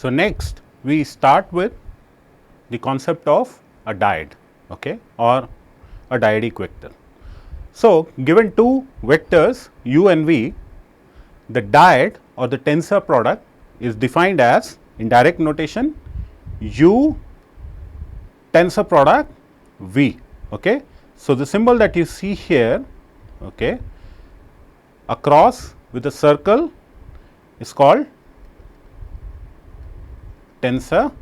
So, next we start with the concept of a dyad, okay, or a dyadic vector. So, given two vectors u and v, the dyad or the tensor product is defined as, in direct notation, u tensor product v. Okay. So, the symbol that you see here, okay, across with a circle is called tensor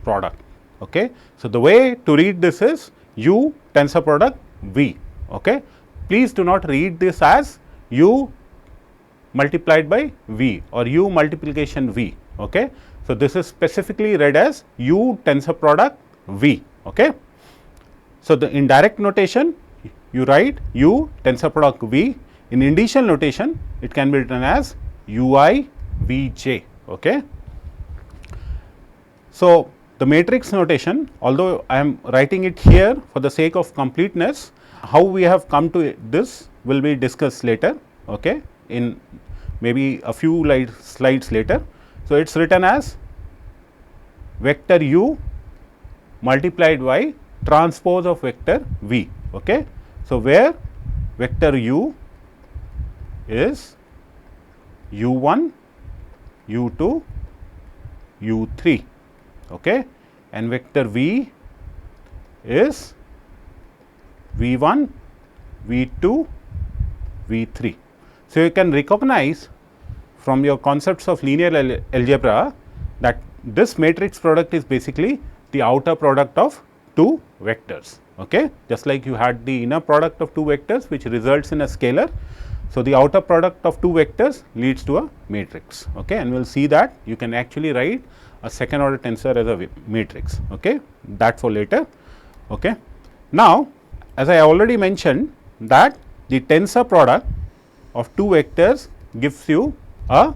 product. Okay. So, the way to read this is u tensor product v. Okay. Please do not read this as u multiplied by v or u multiplication v. Okay. So, this is specifically read as u tensor product v. Okay. So, the in direct notation you write u tensor product v. In indicial notation it can be written as ui vj. Okay. So, the matrix notation, although I am writing it here for the sake of completeness, how we have come to this will be discussed later, okay, in maybe a few slides later. So, it is written as vector u multiplied by transpose of vector v. Okay. So, where vector u is u1, u2, u3, okay, and vector v is v1, v2, v3. So, you can recognize from your concepts of linear algebra that this matrix product is basically the outer product of two vectors, okay, just like you had the inner product of two vectors which results in a scalar. So, the outer product of two vectors leads to a matrix, okay, and we will see that you can actually write a second order tensor as a matrix, okay, that for later. Okay. Now, as I already mentioned that the tensor product of two vectors gives you a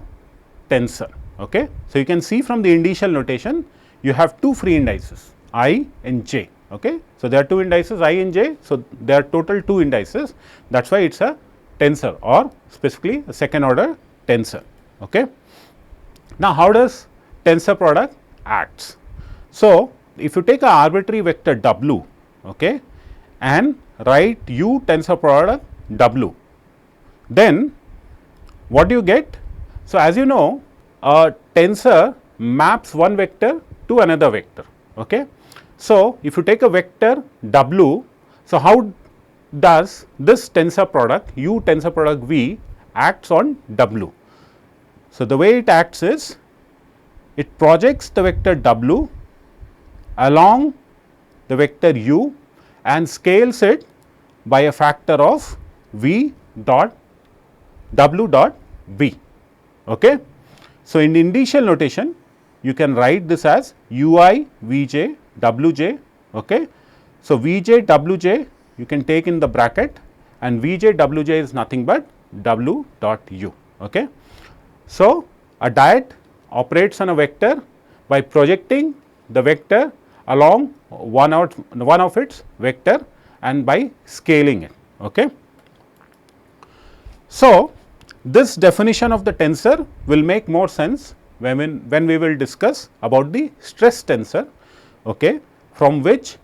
tensor. Okay. So, you can see from the indicial notation you have two free indices I and j. Okay. So, there are two indices I and j. So, there are total two indices, that is why it is a tensor or specifically a second order tensor. Okay. Now, how does tensor product acts? So, if you take a arbitrary vector w, okay, and write u tensor product w, then what do you get? So, as you know, a tensor maps one vector to another vector. Okay. So, if you take a vector w, so how does this tensor product u tensor product v acts on w? So, the way it acts is it projects the vector w along the vector u and scales it by a factor of v dot w dot v. Okay. So, in indicial notation you can write this as ui vj wj. Okay. So, vj wj you can take in the bracket and vj wj is nothing but w dot u. Okay. So, a dyad operates on a vector by projecting the vector along one of its vector and by scaling it. Okay. So, this definition of the tensor will make more sense when we will discuss about the stress tensor, okay, from which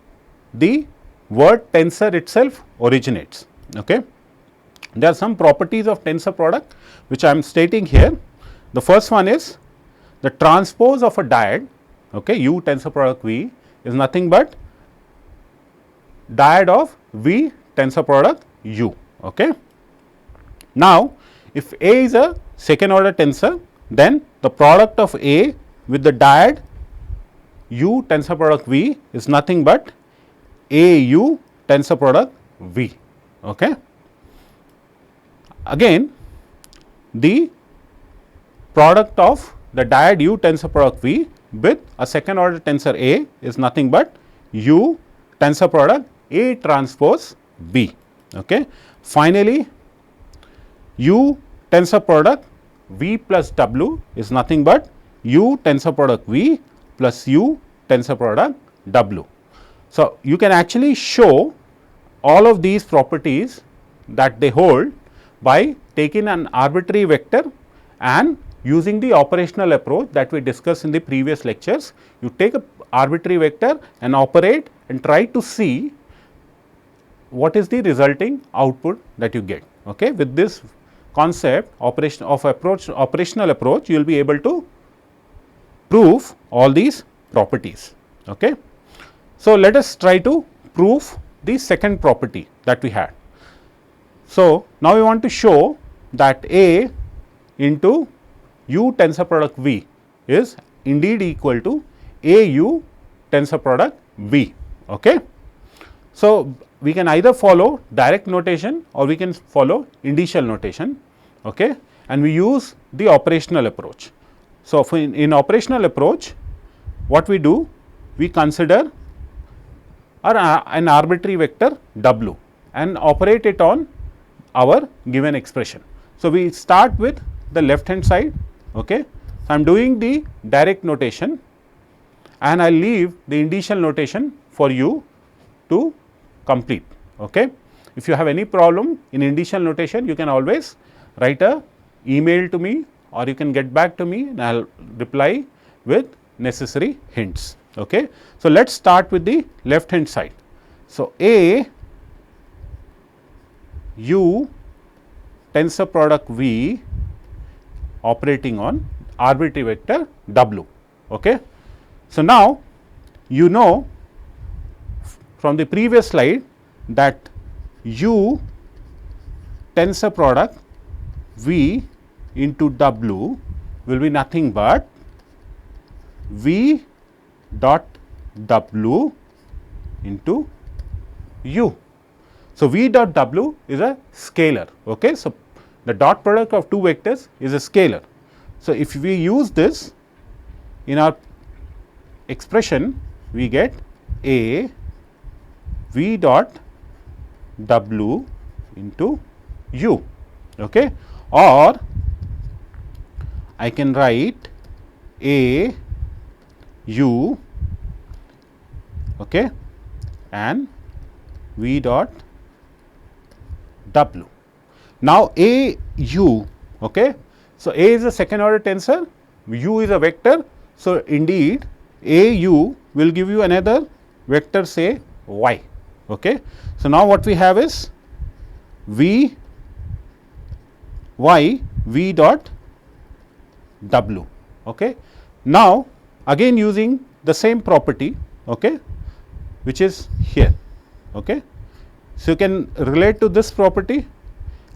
the word tensor itself originates. Okay. There are some properties of tensor product which I am stating here. The first one is the transpose of a dyad, okay, u tensor product v is nothing but dyad of v tensor product u. Okay. Now, if A is a second order tensor, then the product of A with the dyad u tensor product v is nothing but A u tensor product v. Okay. Again, the product of the dyad u tensor product v with a second order tensor A is nothing but u tensor product A transpose B. Okay. Finally, u tensor product v plus w is nothing but u tensor product v plus u tensor product w. So, you can actually show all of these properties that they hold by taking an arbitrary vector and using the operational approach that we discussed in the previous lectures. You take a arbitrary vector and operate and try to see what is the resulting output that you get. Okay. With this concept operational approach, you will be able to prove all these properties. Okay. So, let us try to prove the second property that we had. So, now we want to show that A into U tensor product V is indeed equal to A U tensor product V. Okay. So, we can either follow direct notation or we can follow indicial notation, okay, and we use the operational approach. So, in operational approach, what we do, we consider an arbitrary vector W and operate it on our given expression. So, we start with the left hand side. Okay. So, I am doing the direct notation and I leave the indicial notation for you to complete. Okay. If you have any problem in indicial notation, you can always write a email to me or you can get back to me and I will reply with necessary hints. Okay. So, let us start with the left hand side. So, A U tensor product V operating on arbitrary vector W. Okay. So, now you know from the previous slide that U tensor product V into W will be nothing but V dot W into U. So, V dot W is a scalar. Okay. So, the dot product of two vectors is a scalar. So, if we use this in our expression, we get A V dot W into U, okay, or I can write A U, okay, and V dot W. Now, A U, okay. So, A is a second order tensor, U is a vector. So, indeed A U will give you another vector, say Y. Okay. So, now what we have is V Y V dot W. Okay. Now, again using the same property, okay, which is here. Okay. So, you can relate to this property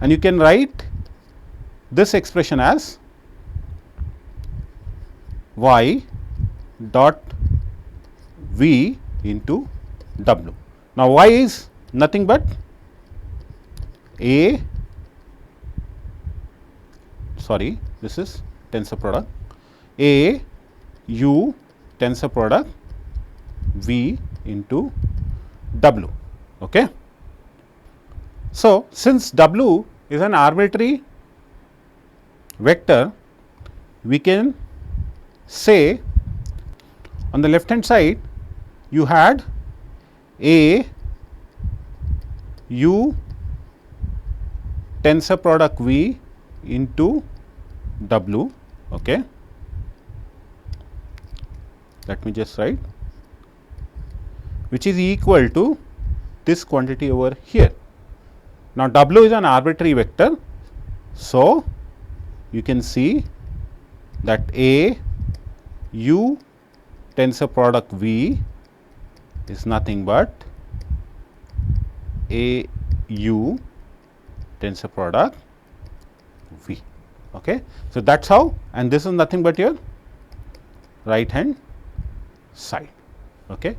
and you can write this expression as Y dot V into W. Now, Y is nothing but this is tensor product A U tensor product V into W. Okay. So, since W is an arbitrary vector, we can say on the left hand side you had A U tensor product V into W. Okay. Let me just write, which is equal to this quantity over here. Now, W is an arbitrary vector. So, you can see that A U tensor product V is nothing but A U tensor product V. Okay. So, that is how, and this is nothing but your right hand side. Okay.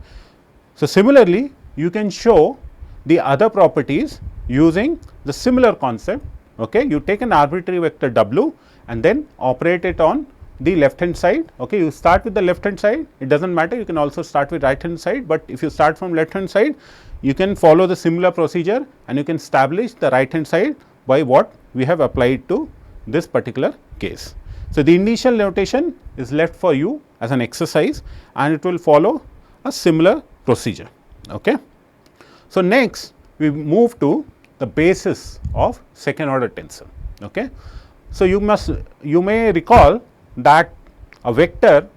So, similarly, you can show the other properties using the similar concept. Okay. You take an arbitrary vector W and then operate it on the left hand side. Okay. You start with the left hand side, it does not matter, you can also start with right hand side, but if you start from left hand side, you can follow the similar procedure and you can establish the right hand side by what we have applied to this particular case. So, the initial notation is left for you as an exercise and it will follow a similar procedure. Okay. So, next we move to the basis of second order tensor. Okay. So, you may recall that a vector,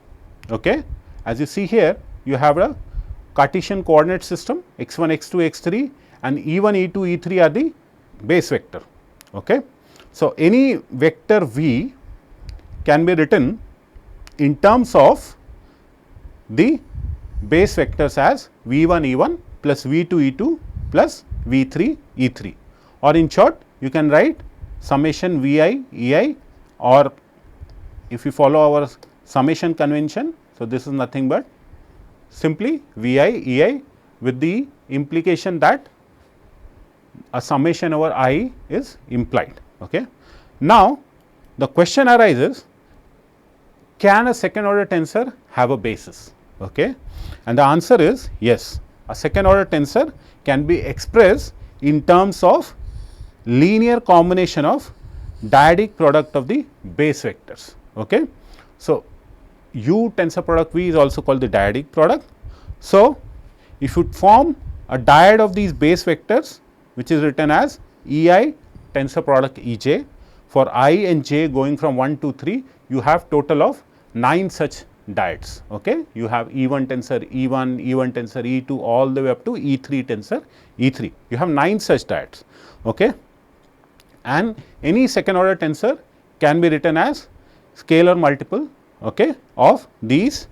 okay, as you see here, you have a Cartesian coordinate system x1, x2, x3, and e1, e2, e3 are the base vector. Okay. So, any vector v can be written in terms of the base vectors as v1 e1 plus v2 e2 plus v3 e3, or in short you can write summation vi ei, or if you follow our summation convention. So, this is nothing but simply vi ei with the implication that a summation over I is implied. Okay. Now, the question arises, can a second order tensor have a basis? Okay. And the answer is yes, a second order tensor can be expressed in terms of linear combination of dyadic product of the base vectors. Okay. So, U tensor product V is also called the dyadic product. So, if you form a dyad of these base vectors, which is written as E I tensor product E j, for I and j going from 1 to 3, you have total of 9 such dyads. Okay. You have E1 tensor E1, E1 tensor E2, all the way up to E3 tensor E3. You have 9 such dyads. Okay. And any second order tensor can be written as scalar multiple, okay, of these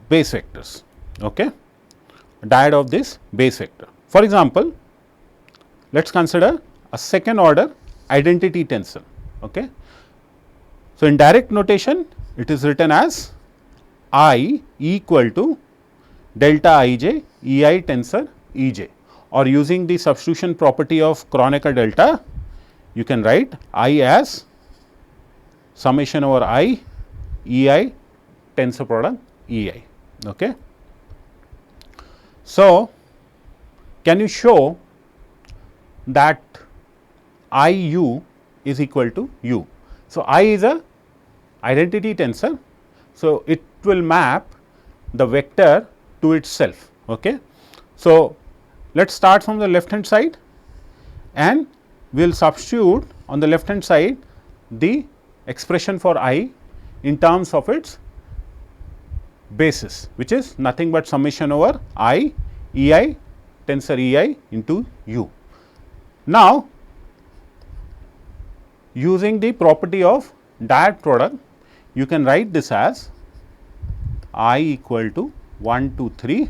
base vectors. Okay. Dyad of this base vector. For example, let us consider a second order identity tensor. Okay. So, in direct notation it is written as I equal to delta I j E I tensor E j, or using the substitution property of Kronecker delta, you can write I as summation over I E I tensor product E I. Okay. So, can you show that I u is equal to u? So, I is a identity tensor. So, it will map the vector to itself. Okay. So, let us start from the left hand side and we will substitute on the left hand side the expression for I in terms of its basis, which is nothing but summation over I E I tensor E I into u. Now, using the property of dyad product, you can write this as I equal to 1 to 3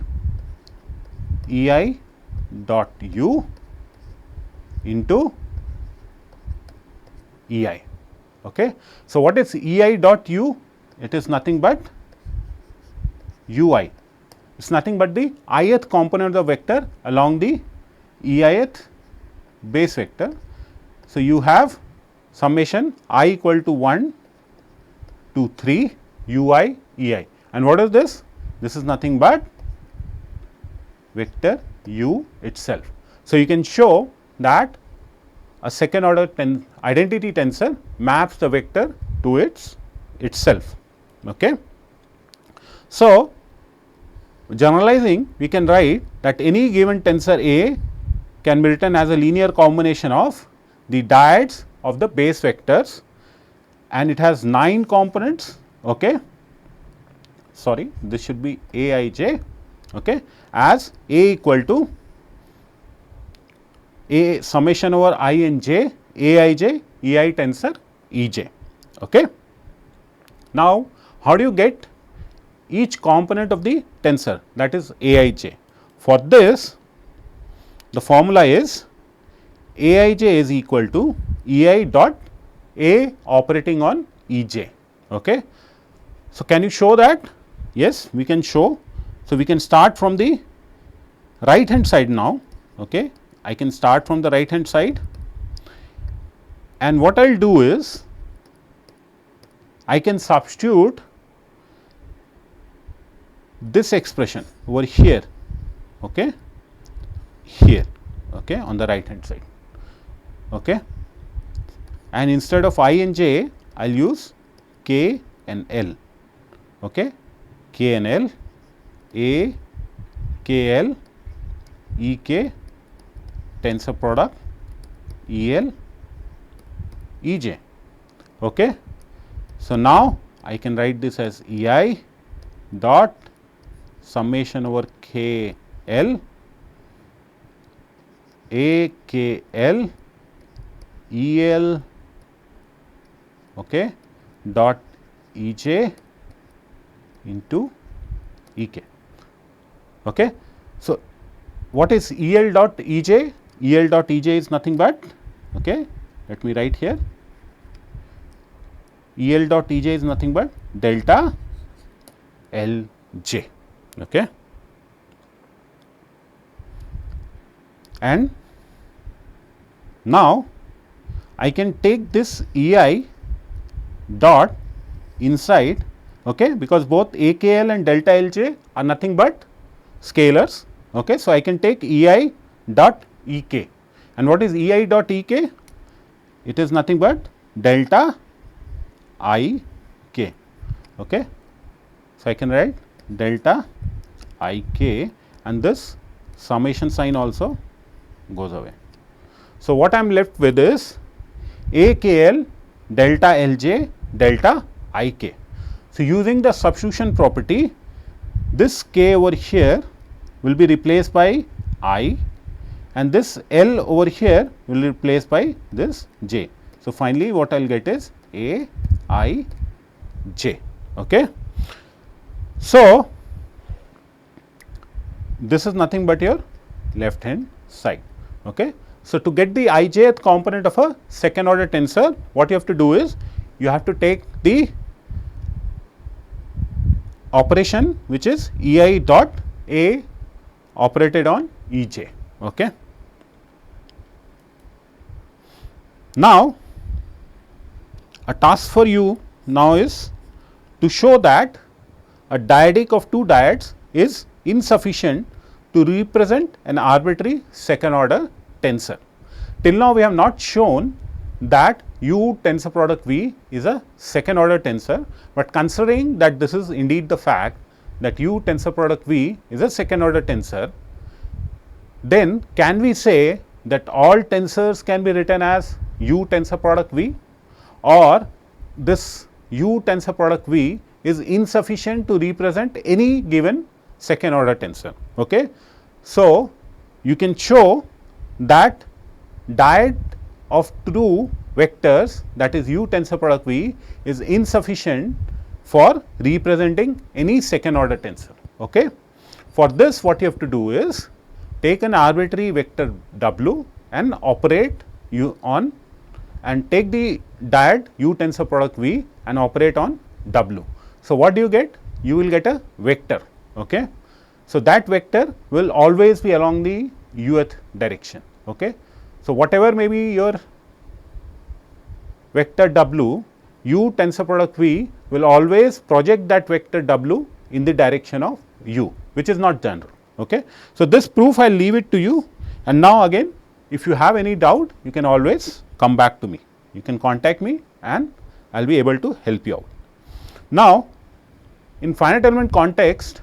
E I dot u into E I. Okay. So, what is E I dot u? It is nothing but u I. It is nothing but the ith component of the vector along the E ith base vector. So, you have summation I equal to 1 to 3 u I E I, and what is this? This is nothing but vector u itself. So, you can show that a second order identity tensor maps the vector to itself. Okay. So, generalizing, we can write that any given tensor A can be written as a linear combination of the dyads of the base vectors, and it has 9 components. Okay. Sorry, this should be A I j, okay, as A equal to A summation over I and j A I j E I tensor E j. Okay. Now, how do you get each component of the tensor, that is A I j? For this, the formula is A I j is equal to E I dot A operating on E j. Okay. So, can you show that? Yes, we can show. So, we can start from the right hand side now. Okay. I can start from the right hand side, and what I will do is I can substitute this expression over here, okay, here, okay, on the right hand side, okay, and instead of I and j, I will use k and l, okay, k and l, A, k l, E k tensor product EL EJ. Okay. So, now I can write this as EI dot summation over KL AKL EL, okay, dot EJ into EK. Okay. So, what is EL dot EJ? EL dot EJ is nothing but, okay, let me write here, EL dot EJ is nothing but delta LJ. Okay. And now I can take this EI dot inside, okay, because both AKL and delta LJ are nothing but scalars. Okay. So, I can take EI dot EK, and what is EI dot EK? It is nothing but delta IK. Okay. So, I can write delta IK, and this summation sign also goes away. So, what I am left with is AKL delta LJ delta IK. So, using the substitution property, this K over here will be replaced by I, and this L over here will be replaced by this J. So, finally, what I will get is A I J. Okay. So, this is nothing but your left hand side. Okay. So, to get the ijth component of a second order tensor, what you have to do is you have to take the operation which is EI dot A operated on EJ. Okay. Now, a task for you now is to show that a dyadic of two dyads is insufficient to represent an arbitrary second order tensor. Till now we have not shown that U tensor product V is a second order tensor, but considering that this is indeed the fact that U tensor product V is a second order tensor, then can we say that all tensors can be written as U tensor product V, or this U tensor product V is insufficient to represent any given second order tensor. Okay. So, you can show that dyad of two vectors, that is U tensor product V, is insufficient for representing any second order tensor. Okay. For this, what you have to do is take an arbitrary vector W and operate U on, and take the dyad U tensor product V and operate on W. So, what do you get? You will get a vector. Okay. So, that vector will always be along the uth direction. Okay. So, whatever may be your vector W, U tensor product V will always project that vector W in the direction of U, which is not general. Okay. So, this proof I will leave it to you, and now again if you have any doubt, you can always come back to me. You can contact me and I will be able to help you out. Now, in finite element context,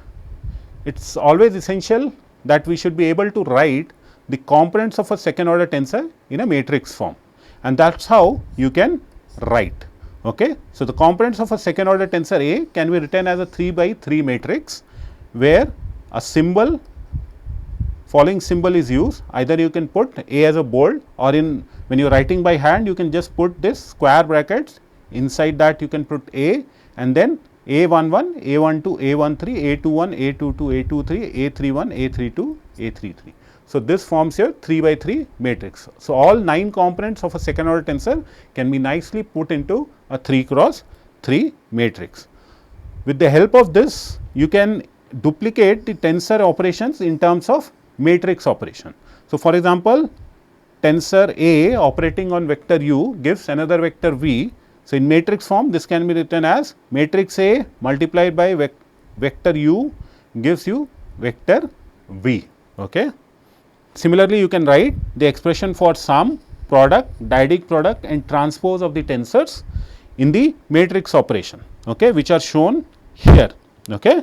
it is always essential that we should be able to write the components of a second order tensor in a matrix form, and that is how you can write. Okay. So, the components of a second order tensor A can be written as a 3 by 3 matrix, where a symbol, following symbol is used. Either you can put A as a bold, or in when you are writing by hand, you can just put this square brackets, inside that you can put A, and then A11, A12, A13, A21, A22, A23, A31, A32, A33. So, this forms your 3 by 3 matrix. So, all 9 components of a second order tensor can be nicely put into a 3 cross 3 matrix. With the help of this, you can duplicate the tensor operations in terms of matrix operation. So, for example, tensor A operating on vector U gives another vector V. So, in matrix form, this can be written as matrix A multiplied by vector U gives you vector V. Okay. Similarly, you can write the expression for sum, product, dyadic product and transpose of the tensors in the matrix operation, okay, which are shown here. Okay.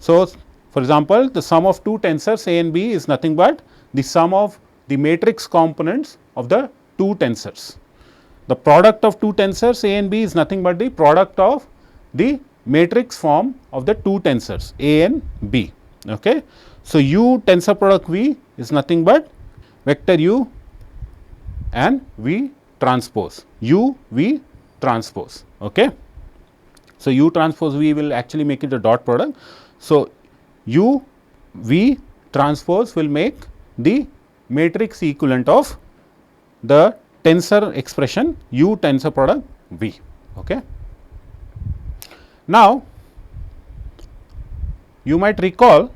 So, for example, the sum of two tensors A and B is nothing but the sum of the matrix components of the two tensors. The product of two tensors A and B is nothing but the product of the matrix form of the two tensors A and B. Okay. So, U tensor product V is nothing but vector U and V transpose, U V transpose. Okay. So, U transpose V will actually make it a dot product. So, U V transpose will make the matrix equivalent of the tensor expression U tensor product V. Okay. Now, you might recall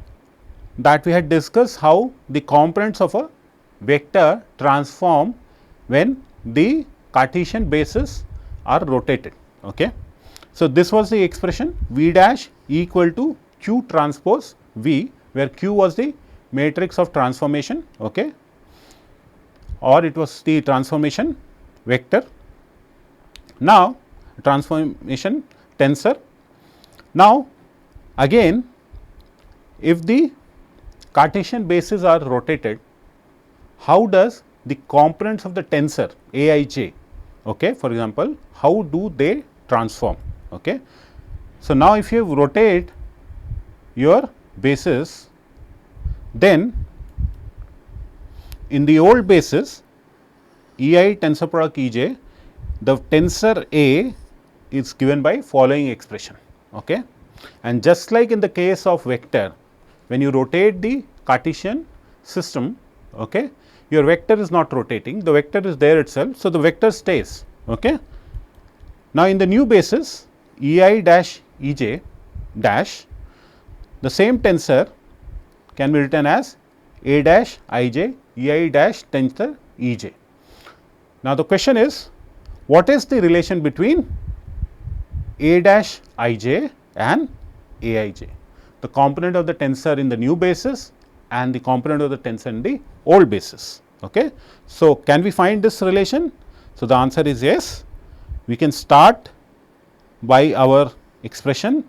that we had discussed how the components of a vector transform when the Cartesian bases are rotated. Okay. So, this was the expression V dash equal to Q transpose V, where Q was the matrix of transformation, okay, or it was the transformation vector. Now, transformation tensor. Now, again, if the Cartesian bases are rotated, how does the components of the tensor Aij, okay, for example, how do they transform? Okay. So, now if you rotate your bases, then in the old basis Ei tensor product Ej, the tensor A is given by following expression. Okay. And just like in the case of vector, when you rotate the Cartesian system, okay, your vector is not rotating, the vector is there itself. So, the vector stays. Okay. Now, in the new basis Ei dash Ej dash, the same tensor can be written as A dash Ij Ei dash tensor Ej. Now, the question is, what is the relation between A dash Ij and Aij, the component of the tensor in the new basis and the component of the tensor in the old basis. Okay. So, can we find this relation? So, the answer is yes. We can start by our expression,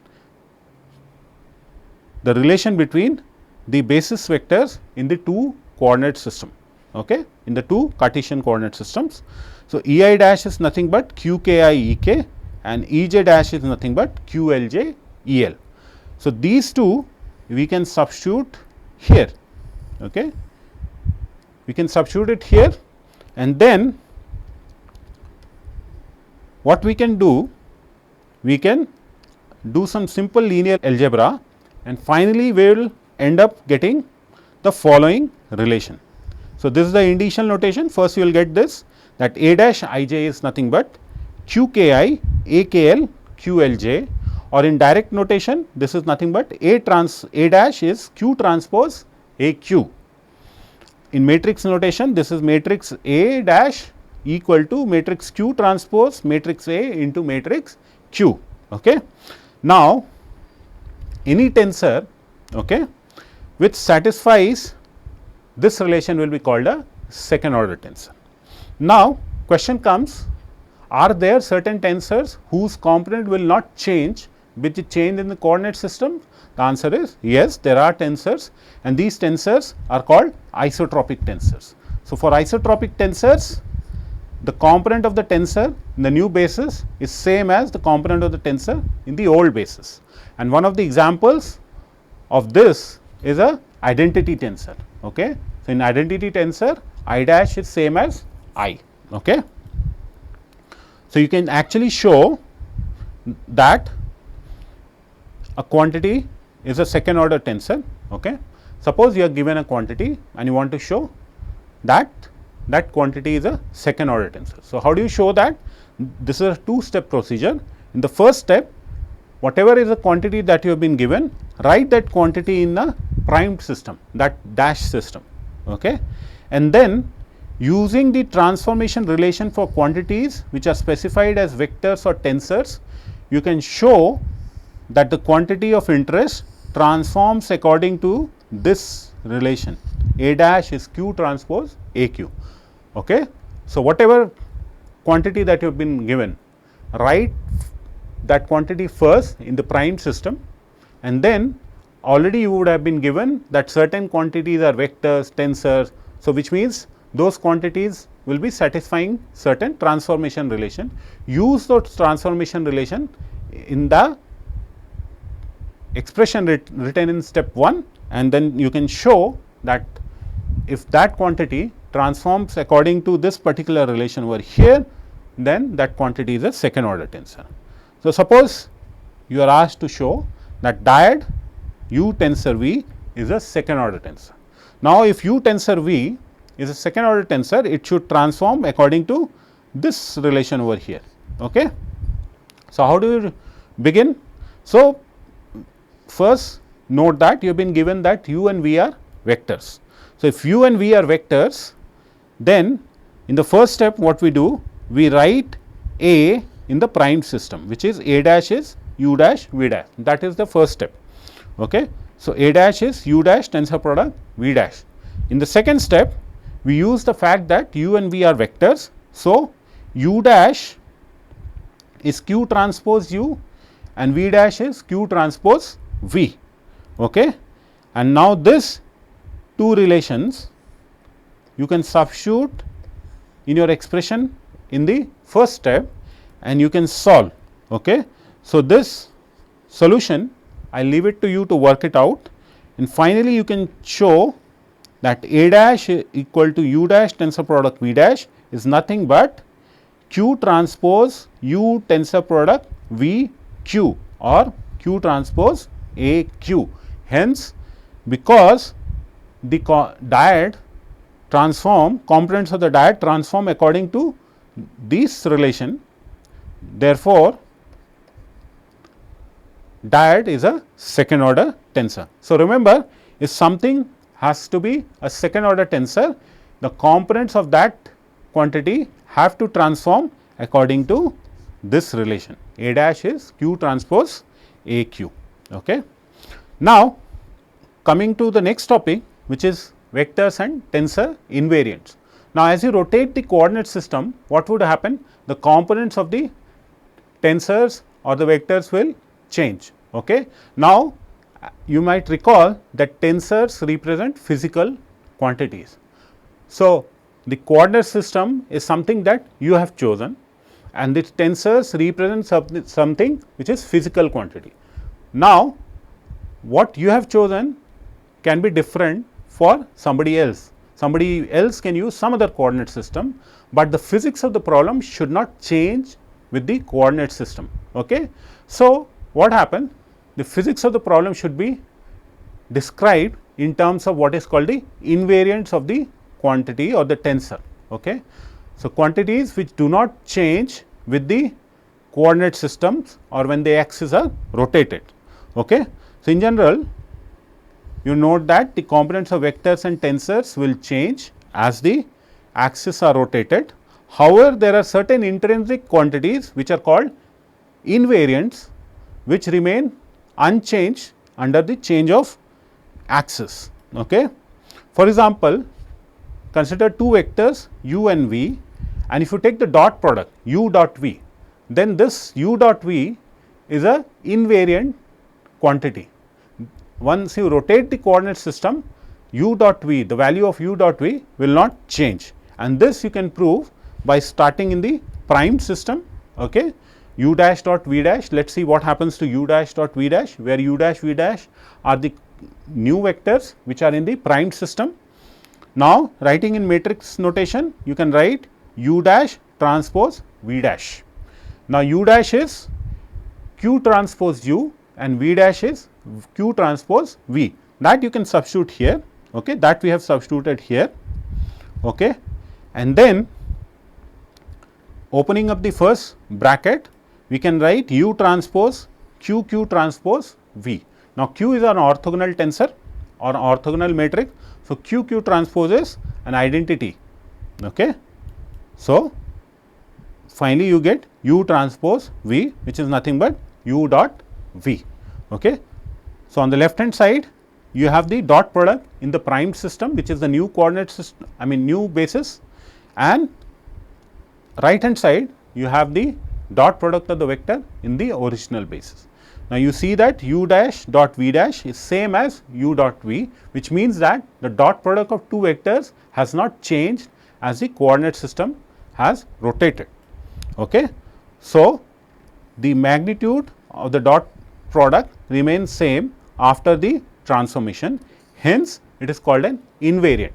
the relation between the basis vectors in the two coordinate system, okay, in the two Cartesian coordinate systems. So, Ei dash is nothing but Qki Ek and Ej dash is nothing but Qlj El. So, these two we can substitute here, okay. We can substitute it here, and then what we can do? We can do some simple linear algebra, and finally, we will end up getting the following relation. So, this is the initial notation. First, you will get this, that A dash Ij is nothing but Qki Akl Qlj, or in direct notation, this is nothing but A dash is Q transpose Aq. In matrix notation, this is matrix A dash equal to matrix Q transpose matrix A into matrix Q. Okay. Now, any tensor, okay, which satisfies this relation will be called a second order tensor. Now, question comes, are there certain tensors whose component will not change with the change in the coordinate system? The answer is yes, there are tensors, and these tensors are called isotropic tensors. So, for isotropic tensors, the component of the tensor in the new basis is same as the component of the tensor in the old basis, and one of the examples of this is a identity tensor. Okay. So, in identity tensor, I dash is same as I. Okay. So, you can actually show that a quantity is a second order tensor. Okay. Suppose you are given a quantity and you want to show that that quantity is a second order tensor. So, how do you show that? This is a two-step procedure. In the first step, whatever is the quantity that you have been given, write that quantity in a primed system, that dash system. Okay. And then using the transformation relation for quantities which are specified as vectors or tensors, you can show that the quantity of interest transforms according to this relation, A dash is Q transpose Aq. Okay. So, whatever quantity that you have been given, write that quantity first in the primed system, and then already you would have been given that certain quantities are vectors, tensors. So, which means those quantities will be satisfying certain transformation relation. Use those transformation relation in the expression written in step 1, and then you can show that if that quantity transforms according to this particular relation over here, then that quantity is a second order tensor. So, suppose you are asked to show that dyad U tensor V is a second order tensor. Now, if U tensor V is a second order tensor, it should transform according to this relation over here. Okay. So, how do you begin? So, first note that you have been given that U and V are vectors. So, if U and V are vectors, then in the first step what we do, we write A in the primed system, which is A dash is U dash V dash, that is the first step. Okay. So, A dash is U dash tensor product V dash. In the second step, we use the fact that U and V are vectors. So, U dash is Q transpose U and V dash is Q transpose V. Okay. And now, this two relations you can substitute in your expression in the first step and you can solve. Okay. So, this solution I will leave it to you to work it out, and finally, you can show that A dash equal to U dash tensor product V dash is nothing but Q transpose U tensor product V Q or Q transpose A Q. Hence, because the dyad transform, components of the dyad transform according to this relation, therefore, dyad is a second order tensor. So, remember, if something has to be a second order tensor, the components of that quantity have to transform according to this relation. A dash is Q transpose A Q. Okay. Now, coming to the next topic, which is vectors and tensor invariants. Now, as you rotate the coordinate system, what would happen? The components of the tensors or the vectors will change. Okay. Now, you might recall that tensors represent physical quantities. So, the coordinate system is something that you have chosen and the tensors represent something which is physical quantity. Now, what you have chosen can be different for somebody else. Somebody else can use some other coordinate system, but the physics of the problem should not change with the coordinate system. Okay. So, what happened? The physics of the problem should be described in terms of what is called the invariants of the quantity or the tensor. Okay. So, quantities which do not change with the coordinate systems or when the axes are rotated. Okay. So, in general, you note that the components of vectors and tensors will change as the axes are rotated. However, there are certain intrinsic quantities which are called invariants, which remain unchanged under the change of axis. Okay. For example, consider two vectors u and v, and if you take the dot product u dot v, then this u dot v is a invariant quantity. Once you rotate the coordinate system, u dot v, the value of u dot v will not change, and this you can prove by starting in the primed system. Okay. U dash dot v dash, let us see what happens to u dash dot v dash, where u dash v dash are the new vectors which are in the primed system. Now, writing in matrix notation, you can write u dash transpose v dash. Now, u dash is q transpose u and v dash is q transpose v, that you can substitute here. Okay, that we have substituted here. Okay. And then opening up the first bracket, we can write u transpose q q transpose v. Now, q is an orthogonal tensor or orthogonal matrix. So, q q transpose is an identity. Okay. So, finally, you get u transpose v, which is nothing but u dot v. Okay. So, on the left hand side, you have the dot product in the primed system, which is the new coordinate system, new basis, and right hand side you have the dot product of the vector in the original basis. Now, you see that u dash dot v dash is same as u dot v, which means that the dot product of two vectors has not changed as the coordinate system has rotated. Okay. So, the magnitude of the dot product remains same after the transformation, hence it is called an invariant.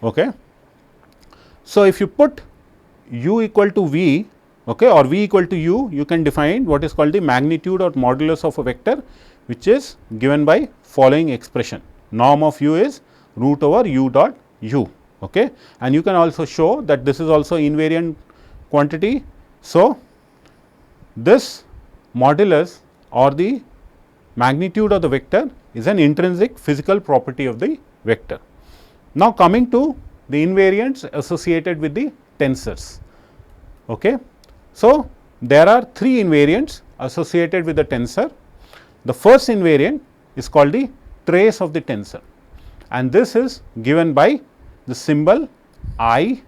Okay. So, if you put u equal to v, okay, or v equal to u, you can define what is called the magnitude or modulus of a vector, which is given by following expression. Norm of u is root over u dot u, okay, and you can also show that this is also invariant quantity. So, this modulus or the magnitude of the vector is an intrinsic physical property of the vector. Now, coming to the invariants associated with the tensors. Okay. So, there are three invariants associated with the tensor. The first invariant is called the trace of the tensor, and this is given by the symbol I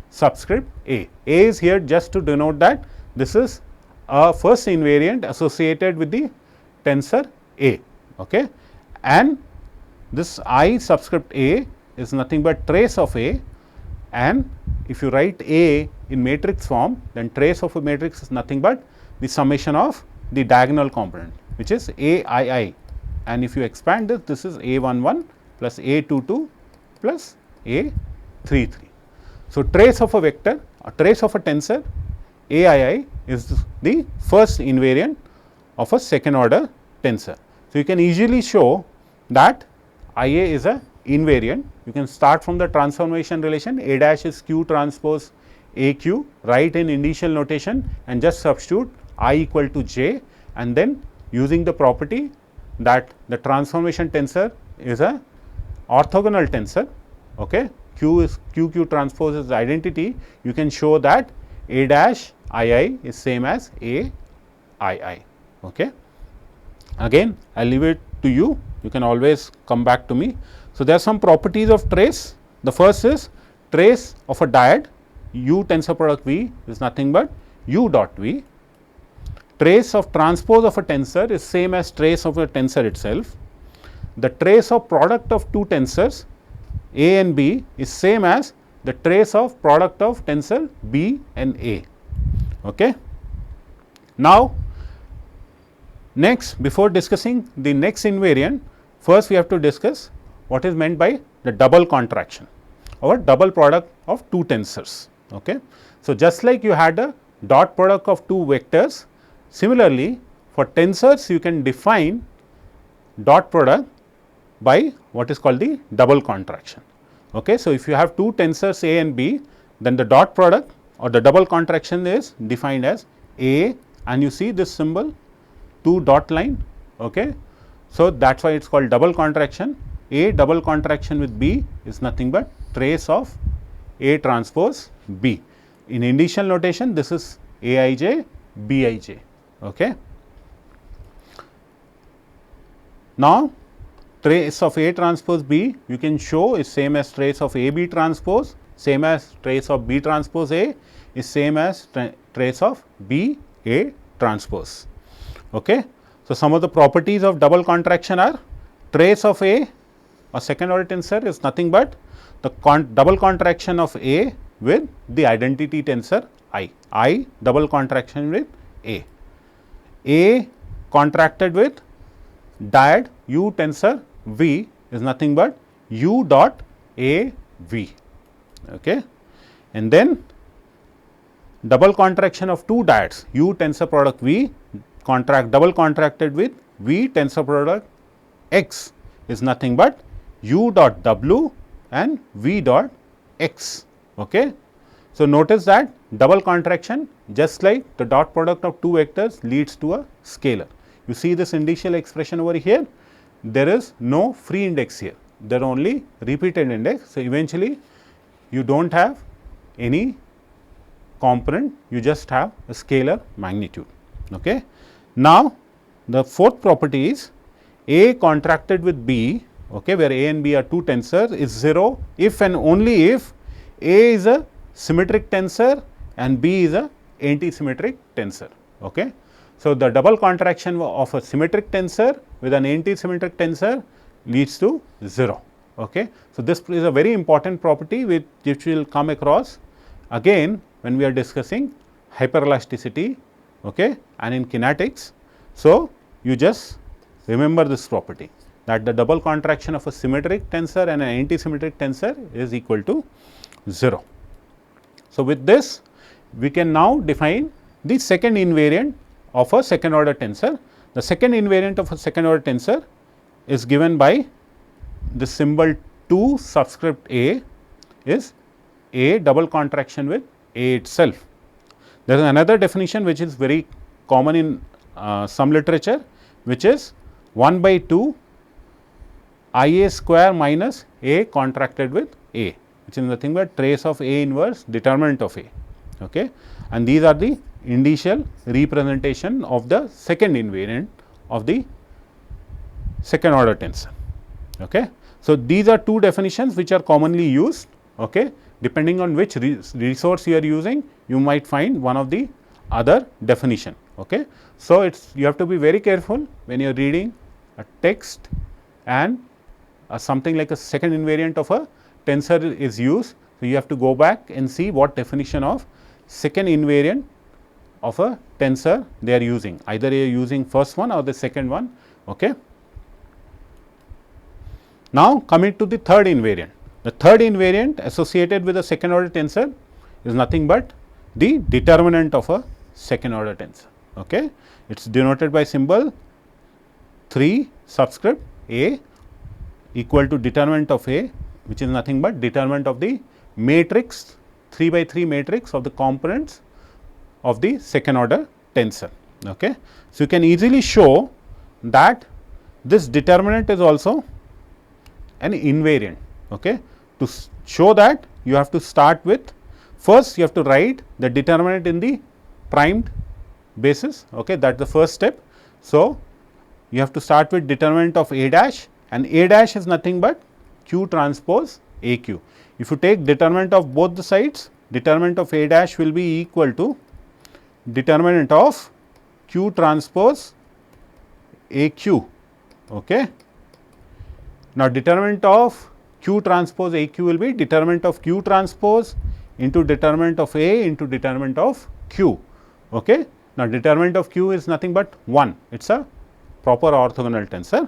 subscript A. A is here just to denote that this is a first invariant associated with the tensor A. Okay. And this I subscript A is nothing but trace of A, and if you write A in matrix form, then trace of a matrix is nothing but the summation of the diagonal component, which is AII, and if you expand this, this is A11 plus A22 plus A33. So, trace of a vector or trace of a tensor AII is the first invariant of a second order tensor. So, you can easily show that IA is a invariant. You can start from the transformation relation, A dash is Q transpose AQ, write in initial notation and just substitute I equal to J, and then using the property that the transformation tensor is a orthogonal tensor. Okay. Q is QQ transpose is identity, you can show that A dash II is same as A II. Okay. Again, I will leave it to you, you can always come back to me. So, there are some properties of trace. The first is trace of a dyad U tensor product V is nothing but U dot V. Trace of transpose of a tensor is same as trace of a tensor itself. The trace of product of two tensors A and B is same as the trace of product of tensor B and A. Okay. Now, next, before discussing the next invariant, first we have to discuss what is meant by the double contraction or double product of two tensors. Okay. So, just like you had a dot product of two vectors, similarly for tensors you can define dot product by what is called the double contraction. Okay. So, if you have two tensors A and B, then the dot product or the double contraction is defined as A, and you see this symbol, two dot line. Okay. So, that is why it is called double contraction. A double contraction with B is nothing but trace of A transpose B. In initial notation, this is Aij Bij. Okay. Now, trace of A transpose B you can show is same as trace of AB transpose, same as trace of B transpose A is same as trace of B A transpose. Okay. So, some of the properties of double contraction are trace of A or second order tensor is nothing but the double contraction of A with the identity tensor I double contraction with A contracted with dyad U tensor V is nothing but U dot A V. Okay. And then double contraction of two dyads U tensor product V double contracted with V tensor product X is nothing but U dot W and V dot X. Okay. So, notice that double contraction, just like the dot product of two vectors, leads to a scalar. You see this initial expression over here, there is no free index here, there are only repeated index. So, eventually you do not have any component, you just have a scalar magnitude. Okay. Now, the fourth property is A contracted with B, okay, where A and B are two tensors, is 0 if and only if A is a symmetric tensor and B is a anti-symmetric tensor. Okay. So, the double contraction of a symmetric tensor with an anti-symmetric tensor leads to 0. Okay. So, this is a very important property which we will come across again when we are discussing hyperelasticity, okay, and in kinetics. So, you just remember this property, that the double contraction of a symmetric tensor and an anti-symmetric tensor is equal to 0. So, with this we can now define the second invariant of a second order tensor. The second invariant of a second order tensor is given by the symbol 2 subscript A is A double contraction with A itself. There is another definition which is very common in some literature, which is 1 by 2 I A square minus A contracted with A, which is nothing but trace of A inverse determinant of A. Okay. And these are the initial representation of the second invariant of the second order tensor. Okay. So, these are two definitions which are commonly used. Okay. Depending on which resource you are using, you might find one of the other definition. Okay. So, you have to be very careful when you are reading a text and something like a second invariant of a tensor is used. So, you have to go back and see what definition of second invariant of a tensor they are using, either they are using first one or the second one. Okay. Now, coming to the third invariant. The third invariant associated with a second order tensor is nothing but the determinant of a second order tensor. Okay. It is denoted by symbol 3 subscript A equal to determinant of A, which is nothing but determinant of the matrix 3 by 3 matrix of the components of the second order tensor. Okay. So, you can easily show that this determinant is also an invariant. Okay. To show that, you have to start with, first you have to write the determinant in the primed basis. Okay. That is the first step. So, you have to start with determinant of A dash, and A dash is nothing but Q transpose A Q. If you take determinant of both the sides, determinant of A dash will be equal to determinant of Q transpose A Q. Okay. Now, determinant of Q transpose A Q will be determinant of Q transpose into determinant of A into determinant of Q. Okay. Now, determinant of Q is nothing but 1, it is a proper orthogonal tensor.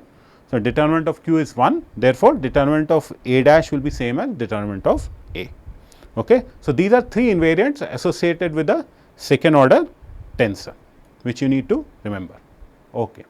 So, determinant of Q is 1, therefore, determinant of A dash will be same as determinant of A. Okay. So, these are three invariants associated with the second order tensor, which you need to remember. Okay.